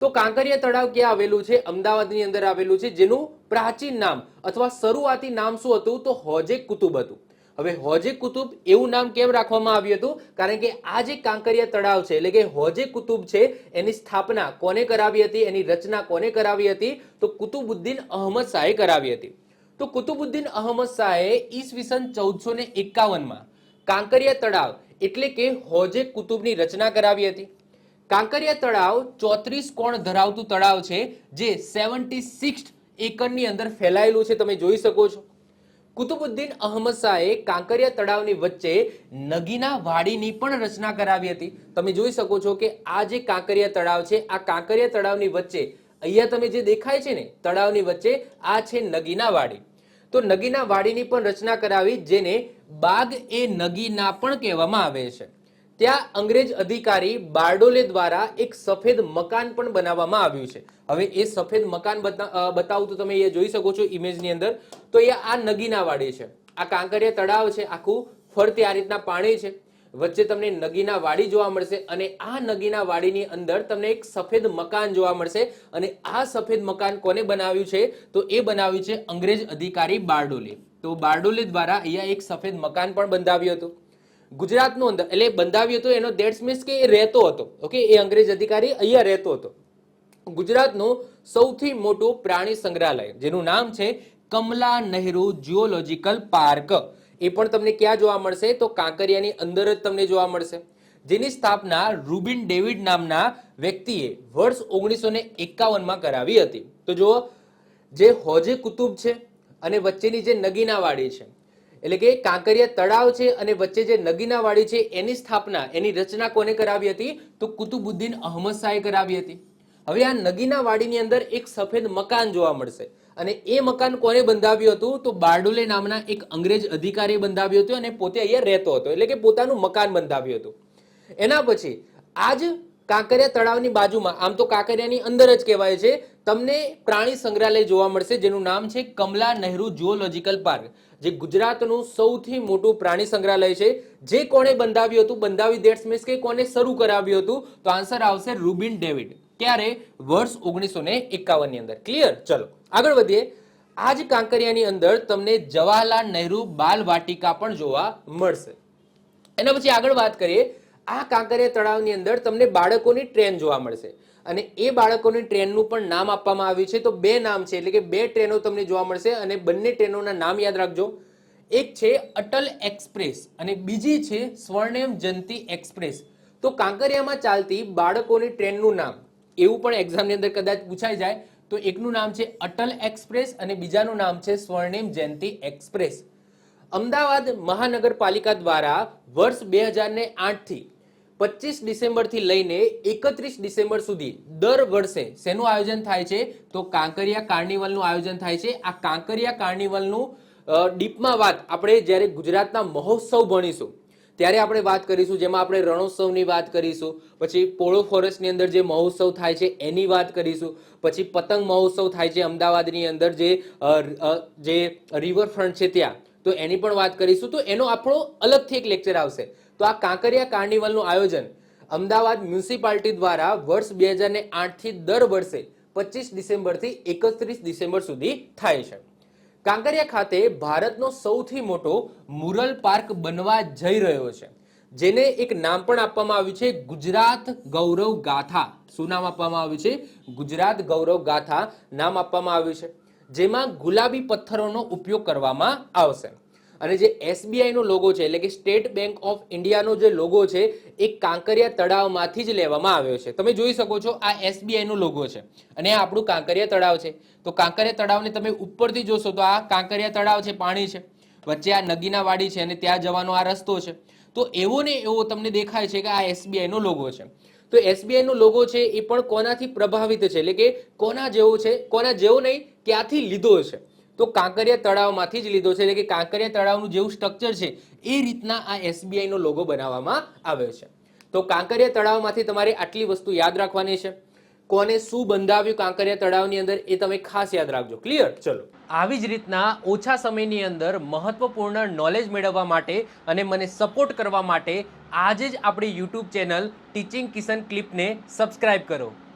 તો કાંકરિયા તળાવ ક્યાં આવેલું છે? અમદાવાદની અંદર આવેલું છે, જેનું પ્રાચીન નામ અથવા શરૂઆતી નામ શું હતું? તો હોજે કુતુબ હતું. હવે હોજે કુતુબ એવું નામ કેમ રાખવામાં આવ્યું હતું? કારણ કે આ જે કાંકરિયા તળાવ છે એટલે કે હોજે કુતુબ છે, એની સ્થાપના કોને કરાવી હતી, એની રચના કોને કરાવી હતી? તો કુતુબુદ્દીન અહમદ શાહે કરાવી હતી. તો કુતુબુદ્દીન અહમદ શાહે ઈસવીસન 1451માં કાંકરિયા તળાવ એટલે કે હોજે કુતુબની રચના કરાવી હતી. કાંકરિયા તળાવ 34 કોણ ધરાવતું તળાવ છે, જે 76 એકરની અંદર ફેલાયેલું છે, તમે જોઈ શકો છો. કુતુબુદ્દીન અહમદ શાહે કાંકરિયા તળાવની વચ્ચે નગીના વાડીની પણ રચના કરાવી હતી. તમે જોઈ શકો છો કે આ જે કાંકરિયા તળાવ છે, આ કાંકરિયા તળાવની વચ્ચે અહીંયા તમે જે દેખાય છે ને તળાવની વચ્ચે, આ છે નગીના વાડી. તો નગીના વાડીની પણ રચના કરાવી, જેને બાગ એ નગીના પણ કહેવામાં આવે છે. ત્યાં અંગ્રેજ અધિકારી બારડોલે દ્વારા એક સફેદ મકાન પણ બનાવવામાં આવ્યું છે. હવે એ સફેદ મકાન બતાવું તો તમે એ જોઈ શકો છો ઇમેજની અંદર. તો એ આ નગીના વાડી છે, આ કાંકરિયા તળાવ છે, આખું ફરતે આ રીતના પાણી છે, વચ્ચે તમને નગીના વાડી જોવા મળશે અને આ નગીના વાડીની અંદર તમને એક સફેદ મકાન જોવા મળશે. અને આ સફેદ મકાન કોને બનાવ્યું છે? તો એ બનાવ્યું છે અંગ્રેજ અધિકારી બારડોલે. તો બારડોલે દ્વારા અહીંયા એક સફેદ મકાન પણ બંધાવ્યું હતું. ગુજરાતનો અંદર એટલે બંધાવ્યું હતું, એનો ધેટ્સ મીન્સ કે એ રહેતો હતો. ઓકે, એ અંગ્રેજ અધિકારી અહીંયા રહેતો હતો. ગુજરાતનું સૌથી મોટું પ્રાણી સંગ્રહાલય, જેનું નામ છે કમલા નહેરુ ઝૂઓલોજિકલ પાર્ક, એ પણ તમને ક્યાં જોવા મળશે? તો કાંકરિયાની અંદર જ તમને જોવા મળશે, જેની સ્થાપના રૂબિન ડેવિડ નામના વ્યક્તિએ વર્ષ 1951માં કરાવી હતી. તો જુઓ, જે હોજે કુતુબ છે અને વચ્ચેની જે નગીના વાડી છે, એટલે કે કાંકરિયા તળાવ છે અને વચ્ચે જે નગીના વાડી છે, એની સ્થાપના, એની રચના કોને કરાવી હતી? તો કુતુબુદ્દીન અહમદ શાહે કરાવી હતી. હવે આ નગીના વાડીની અંદર એક સફેદ મકાન જોવા મળશે અને એ મકાન કોને બંધાવ્યું હતું? તો બારડોલે નામના એક અંગ્રેજ અધિકારીએ બંધાવ્યું હતું અને પોતે અહીંયા રહેતો હતો, એટલે કે પોતાનું મકાન બંધાવ્યું હતું. એના પછી આજ કાંકરિયા તળાવની બાજુમાં, આમ તો કાંકરિયાની અંદર જ કહેવાય છે, તમને પ્રાણી સંગ્રહાલય જોવા મળશે, જેનું નામ છે કમલા નહેરુ ઝૂઓલોજિકલ પાર્ક, જે ગુજરાતનું સૌથી મોટું પ્રાણી સંગ્રહાલય છે. જે કોણે બંધાવ્યું હતું? બંધાવી દેટ્સ મીન્સ કે કોને શરૂ કરાવ્યું હતું? તો આન્સર આવશે રૂબિન ડેવિડ. ક્યારે? વર્ષ 1951 ની અંદર. ક્લિયર? ચલો આગળ વધીએ. આ જ કાંકરિયાની અંદર તમને જવાહરલાલ નહેરુ બાલ વાટિકા પણ જોવા મળશે. એના પછી આગળ વાત કરીએ. આ કાંકરિયા તળાવની અંદર તમને બાળકોની ટ્રેન જોવા મળશે અને એ બાળકોની ટ્રેનનું પણ નામ આપવામાં આવ્યું છે. તો બે નામ છે, એટલે કે બે ટ્રેનો તમને જોવા મળશે અને બંને ટ્રેનોના નામ યાદ રાખજો. એક છે અટલ એક્સપ્રેસ અને બીજી છે સ્વર્ણિમ જયંતિ એક્સપ્રેસ. તો કાંકરિયામાં ચાલતી બાળકોની ટ્રેનનું નામ, એવું પણ એક્ઝામની અંદર કદાચ પૂછાઈ જાય. તો એકનું નામ છે અટલ એક્સપ્રેસ અને બીજાનું નામ છે સ્વર્ણિમ જયંતિ એક્સપ્રેસ. અમદાવાદ મહાનગરપાલિકા દ્વારા વર્ષ 2008 થી 25 ડિસેમ્બરથી લઈને 31 ડિસેમ્બર સુધી દર વર્ષે શેનું આયોજન થાય છે? તો કાંકરિયા કાર્નિવલનું આયોજન થાય છે. આ કાંકરિયા કાર્નિવલનું ડીપમાં વાત આપણે જ્યારે ગુજરાતના મહોત્સવ ભણીશું ત્યારે આપણે વાત કરીશું, જેમાં આપણે રણોત્સવની વાત કરીશું, પછી પોળો ફોરેસ્ટની અંદર જે મહોત્સવ થાય છે એની વાત કરીશું, પછી પતંગ મહોત્સવ થાય છે અમદાવાદની અંદર જે રિવરફ્રન્ટ છે ત્યાં, તો એની પણ વાત કરીશું. તો એનો આપણો અલગથી એક લેક્ચર આવશે. તો આ કાંકરિયા કાર્નિવલનું આયોજન અમદાવાદ મ્યુનિસિપાલિટી દ્વારા વર્ષ 2008 થી દર વર્ષે 25 ડિસેમ્બરથી 31 ડિસેમ્બર સુધી થાય છે. કાંકરિયા ખાતે ભારતનો સૌથી મોટો મુરલ પાર્ક બનવા જઈ રહ્યો છે, જેને એક નામ પણ આપવામાં આવ્યું છે ગુજરાત ગૌરવ ગાથા. શું નામ આપવામાં આવ્યું છે? ગુજરાત ગૌરવ ગાથા નામ આપવામાં આવ્યું છે, જેમાં ગુલાબી પથ્થરોનો ઉપયોગ કરવામાં આવશે. અને જે SBI નો લોગો છે, એટલે કે સ્ટેટ બેંક ઓફ ઇન્ડિયાનો જે લોગો છે, એ કાંકરિયા તળાવમાંથી જ લેવામાં આવ્યો છે. તમે જોઈ શકો છો આ SBI નો લોગો છે અને આ આપણું કાંકરિયા તળાવ છે. તો કાંકરિયા તળાવને તમે ઉપરથી જોશો તો આ કાંકરિયા તળાવ છે, પાણી છે, વચ્ચે આ નગીના વાડી છે અને ત્યાં જવાનો આ રસ્તો છે. તો એવો ને એવો તમને દેખાય છે કે આ SBI નો લોગો છે. તો SBI નો લોગો છે એ પણ કોનાથી પ્રભાવિત છે, એટલે કે કોના જેવો છે? કોના જેવો નહીં, ક્યાંથી લીધો છે? તો કાંકરિયા તળાવમાંથી જ લીધો છે, એટલે કે કાંકરિયા તળાવનું જેવું સ્ટ્રક્ચર છે એ રીતના આ SBI નો લોગો બનાવવામાં આવ્યો છે. તો કાંકરિયા તળાવમાંથી તમારે આટલી વસ્તુ યાદ રાખવાની છે. કોને શું બંધાવ્યું કાંકરિયા તળાવની અંદર એ તમે ખાસ યાદ રાખજો. ક્લિયર? ચલો આવી જ રીતના ઓછા સમયની અંદર મહત્વપૂર્ણ નોલેજ મેળવવા માટે અને મને સપોર્ટ કરવા માટે આજે જ આપણી YouTube ચેનલ ટીચિંગ કિશન ક્લિપને સબસ્ક્રાઇબ કરો.